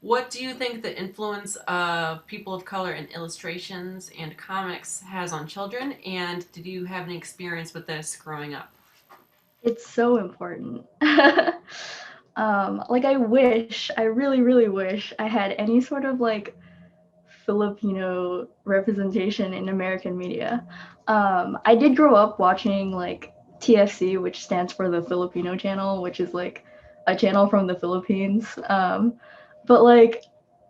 What do you think the influence of people of color in illustrations and comics has on children? And did you have any experience with this growing up? It's so important. Like I really, really wish I had any sort of like Filipino representation in American media. I did grow up watching like TFC, which stands for the Filipino channel, which is like a channel from the Philippines. But like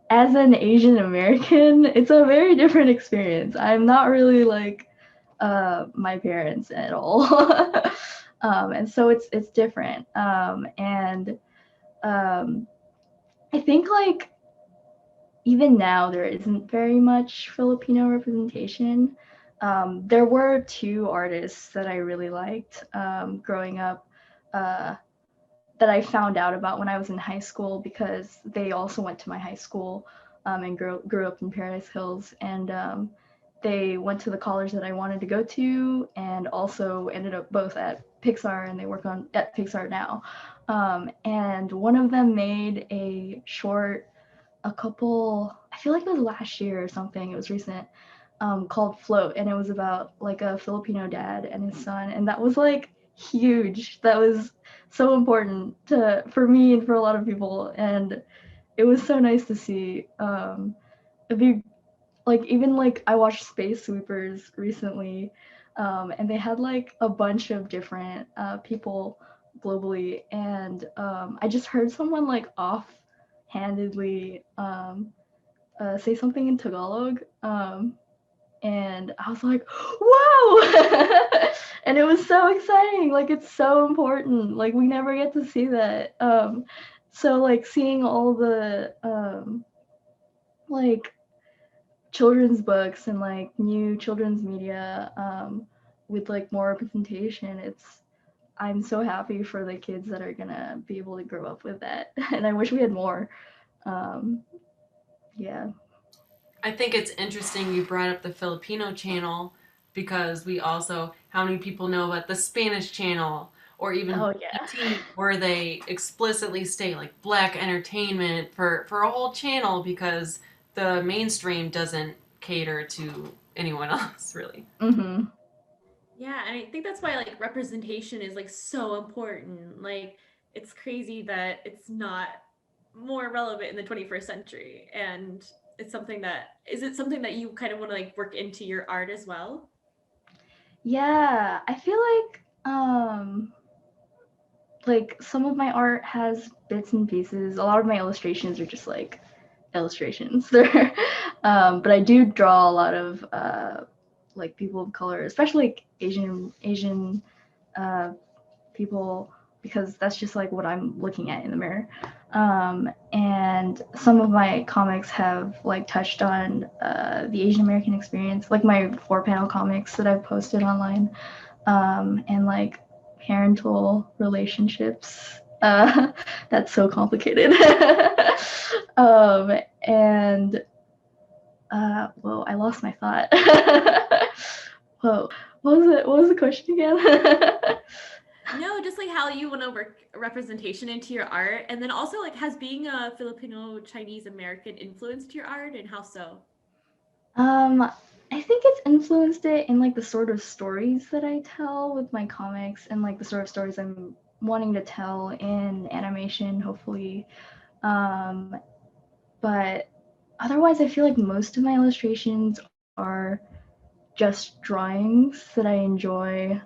as an Asian American, it's a very different experience. I'm not really like my parents at all. And so it's different. And um, I think like even now there isn't very much Filipino representation. There were two artists that I really liked growing up uh, that I found out about when I was in high school because they also went to my high school and grew up in Paradise Hills. And they went to the college that I wanted to go to and also ended up both at Pixar and they work on at Pixar now. And one of them made a short a couple I feel like it was last year or something, it was recent, called Float, and it was about like a Filipino dad and his son, and that was like huge. That was so important to for me and for a lot of people, and it was so nice to see. If you like even like I watched Space Sweepers recently, and they had like a bunch of different people globally, and I just heard someone like offhandedly say something in Tagalog, and I was like, "Whoa!" And it was so exciting. Like it's so important. Like we never get to see that. So like seeing all the like children's books and like new children's media with like more representation, I'm so happy for the kids that are gonna be able to grow up with that, and I wish we had more. Um, yeah. I think it's interesting you brought up the Filipino channel because we also, how many people know about the Spanish channel or even Oh yeah. BT where they explicitly state like black entertainment for a whole channel because the mainstream doesn't cater to anyone else really. Mhm. Yeah, and I think that's why like representation is like so important. Like it's crazy that it's not more relevant in the 21st century. And it's something that is it something that you kind of want to like work into your art as well? Yeah, I feel like some of my art has bits and pieces. A lot of my illustrations are just like illustrations. They're but I do draw a lot of like people of color, especially like Asian uh people because that's just like what I'm looking at in the mirror. And some of my comics have like touched on the Asian American experience, like my 4 panel comics that I've posted online, and like parental relationships. That's so complicated. And whoa, I lost my thought. Whoa, what was it? What was the question again? No, just like how you want to work representation into your art, and then also like has being a Filipino Chinese American influenced your art, and how so? Um, I think it's influenced it in like the sort of stories that I tell with my comics and like the sort of stories I'm wanting to tell in animation, hopefully. Um, but otherwise, I feel like most of my illustrations are just drawings that I enjoy,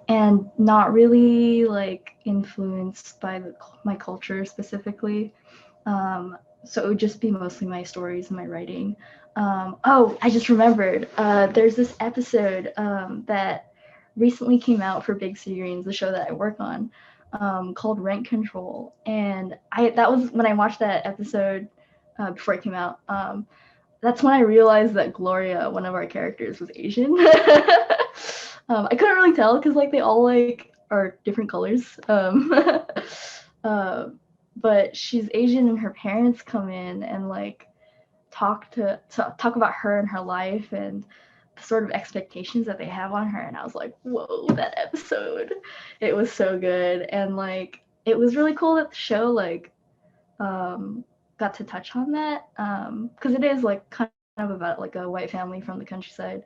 and not really like influenced by my culture specifically. So it would just be mostly my stories and my writing. Oh, I just remembered. There's this episode that recently came out for Big City Greens, the show that I work on, called Rent Control, and I that was when I watched that episode before it came out. That's when I realized that Gloria, one of our characters, was Asian. I couldn't really tell because like they all like are different colors. uh, but she's Asian and her parents come in and like talk about her and her life and the sort of expectations that they have on her, and I was like, whoa, that episode. It was so good, and like it was really cool that the show like got to touch on that, because it is like kind of about like a white family from the countryside.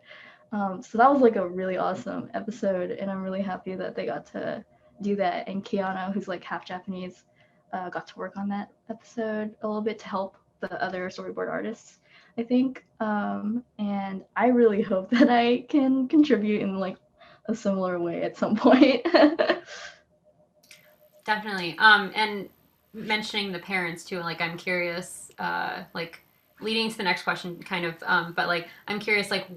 So that was like a really awesome episode, and I'm really happy that they got to do that. And Kiana, who's like half Japanese, got to work on that episode a little bit to help the other storyboard artists, I think. And I really hope that I can contribute in like a similar way at some point. Definitely. And mentioning the parents too, like I'm curious, like leading to the next question kind of, but like I'm curious like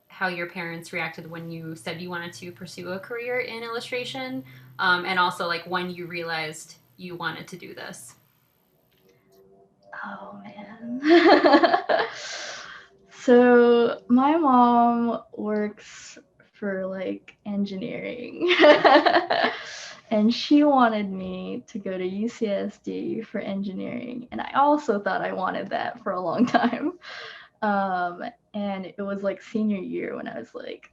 how your parents reacted when you said you wanted to pursue a career in illustration, and also like when you realized you wanted to do this. Oh man. So my mom works for like engineering. And she wanted me to go to UCSD for engineering. And I also thought I wanted that for a long time. And it was like senior year when I was like,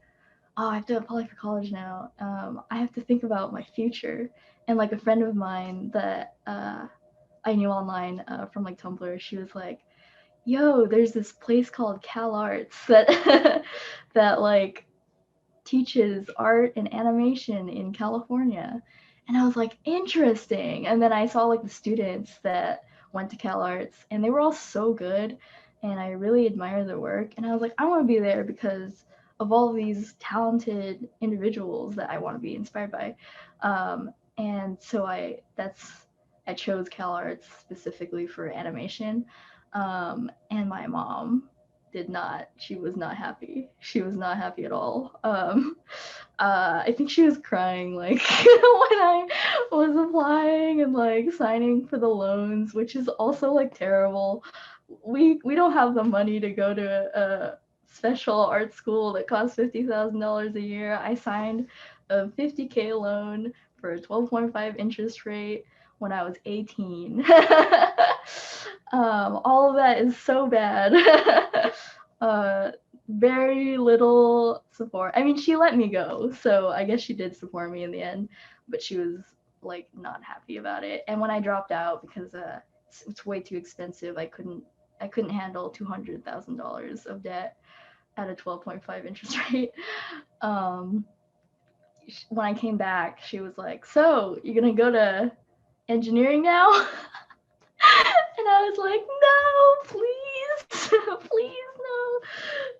oh, I have to apply for college now. I have to think about my future. And like a friend of mine that I knew online from like Tumblr, she was like, yo, there's this place called Cal Arts that that like teaches art and animation in California. And I was like, interesting. And then I saw like the students that went to Cal Arts and they were all so good. And I really admire their work. And I was like, I want to be there because of all of these talented individuals that I want to be inspired by. And so I chose Cal Arts specifically for animation. And my mom she was not happy. She was not happy at all. I think she was crying like when I was applying and like signing for the loans, which is also like terrible. We don't have the money to go to a special art school that costs $50,000 a year. I signed a $50K loan for a 12.5 interest rate when I was 18. All of that is so bad. Very little support. I mean, she let me go, so I guess she did support me in the end, but she was like not happy about it. And when I dropped out because it's way too expensive, I couldn't handle $200,000 of debt at a 12.5 interest rate. When I came back, she was like, "So you're gonna go to engineering now?" And I was like, "No, please, please, no.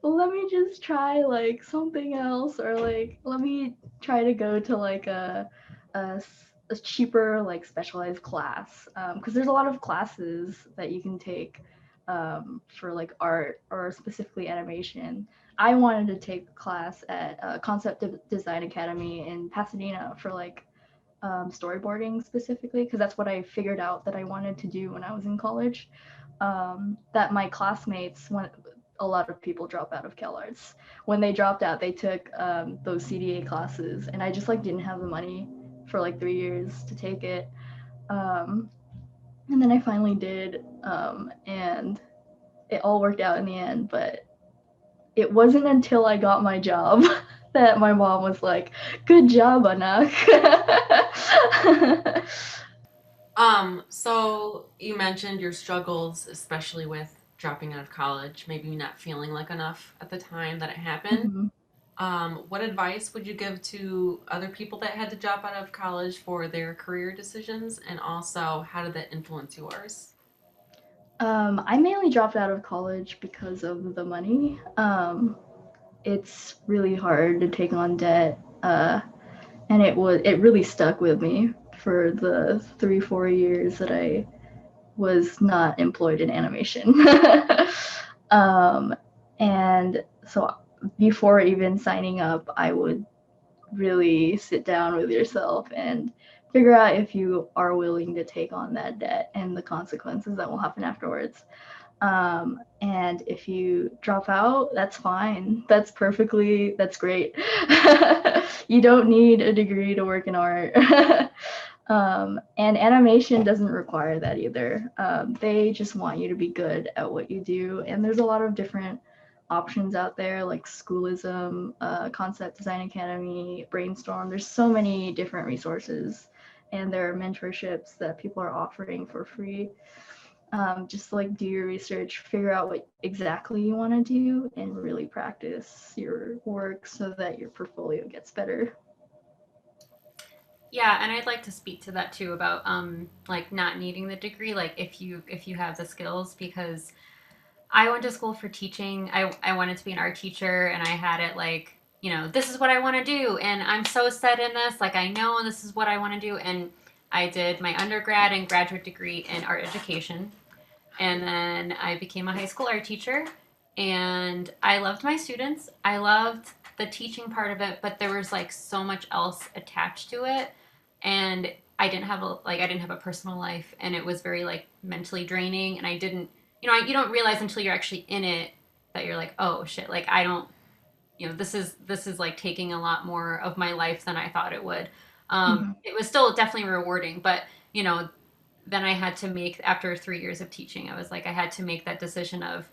Let me just try like something else, or like let me try to go to like a cheaper like specialized class, because there's a lot of classes that you can take for like art or specifically animation. I wanted to take a class at Concept Design Academy in Pasadena for like storyboarding specifically, because that's what I figured out that I wanted to do when I was in college. That my classmates, when a lot of people drop out of Cal Arts, when they dropped out, they took those CDA classes, and I just like didn't have the money for like 3 years to take it. And then I finally did, and it all worked out in the end. But it wasn't until I got my job that my mom was like, "Good job, Anak." So you mentioned your struggles, especially with dropping out of college, maybe not feeling like enough at the time that it happened. Mhm. What advice would you give to other people that had to drop out of college for their career decisions? And also, how did that influence yours? I mainly dropped out of college because of the money. It's really hard to take on debt, and it really stuck with me for the 3-4 years that I was not employed in animation. um, and so before even signing up, I would really sit down with yourself and figure out if you are willing to take on that debt and the consequences that will happen afterwards. And if you drop out, that's fine. That's great. You don't need a degree to work in art. And animation doesn't require that either. They just want you to be good at what you do. And there's a lot of different options out there like Schoolism, Concept Design Academy, Brainstorm. There's so many different resources and there are mentorships that people are offering for free. Just like do your research, figure out what exactly you want to do, and really practice your work so that your portfolio gets better. Yeah, and I'd like to speak to that too about like not needing the degree, like if you have the skills, because I went to school for teaching. I wanted to be an art teacher, and I had it like, you know, this is what I want to do, and I'm so set in this, like I know this is what I want to do. And I did my undergrad and graduate degree in art education, and then I became a high school art teacher, and I loved my students. I loved the teaching part of it, but there was like so much else attached to it, and I didn't have a personal life, and it was very like mentally draining, and I didn't, you know, you don't realize until you're actually in it that you're like, oh shit, like I don't, you know, this is like taking a lot more of my life than I thought it would. Mm-hmm. It was still definitely rewarding, but you know, then I had to make, after 3 years of teaching, I was like, I had to make that decision of,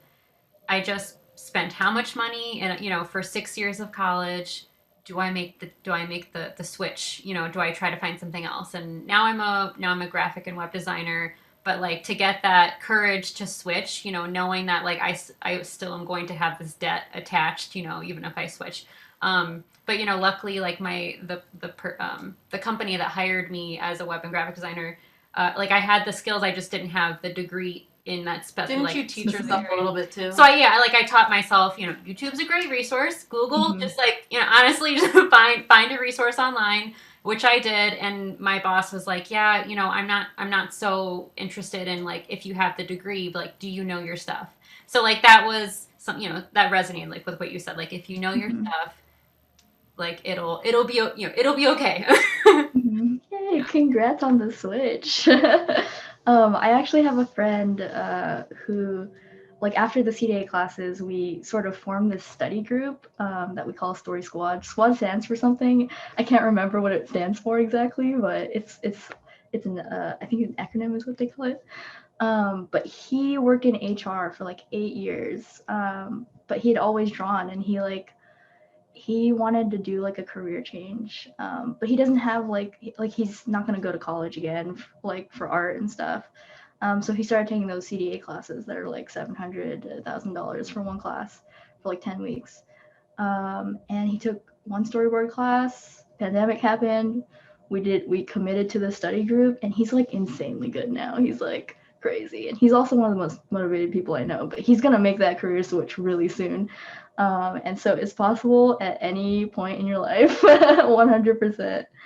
I just spent how much money, and you know, for 6 years of college. Do I make the switch? You know, do I try to find something else? And now I'm a graphic and web designer. But like to get that courage to switch, you know, knowing that like I still am going to have this debt attached, you know, even if I switch. But you know, luckily, like the company that hired me as a web and graphic designer, like I had the skills, I just didn't have the degree in that Didn't like you teach yourself a little bit too? so I taught myself, you know, YouTube's a great resource. Google, just like, you know, honestly, just find a resource online, which I did. And my boss was like, yeah, you know, I'm not so interested in like if you have the degree, but like, do you know your stuff? So like that was some, you know, that resonated like with what you said. Like if you know your stuff, like it'll be, you know, it'll be okay. Yay, congrats on the switch. I actually have a friend who, like, after the CDA classes, we sort of formed this study group that we call Story Squad. Squad stands for something. I can't remember what it stands for exactly, but it's an I think an acronym is what they call it. But he worked in HR for like 8 years. But he had always drawn, and he wanted to do like a career change, but he doesn't have like he's not going to go to college again like for art and stuff. So he started taking those CDA classes that are like $700 for one class for like 10 weeks. And he took one storyboard class. Pandemic happened. We committed to the study group, and he's like insanely good now. He's like crazy, and he's also one of the most motivated people I know. But he's gonna make that career switch really soon. And so it's possible at any point in your life, 100%.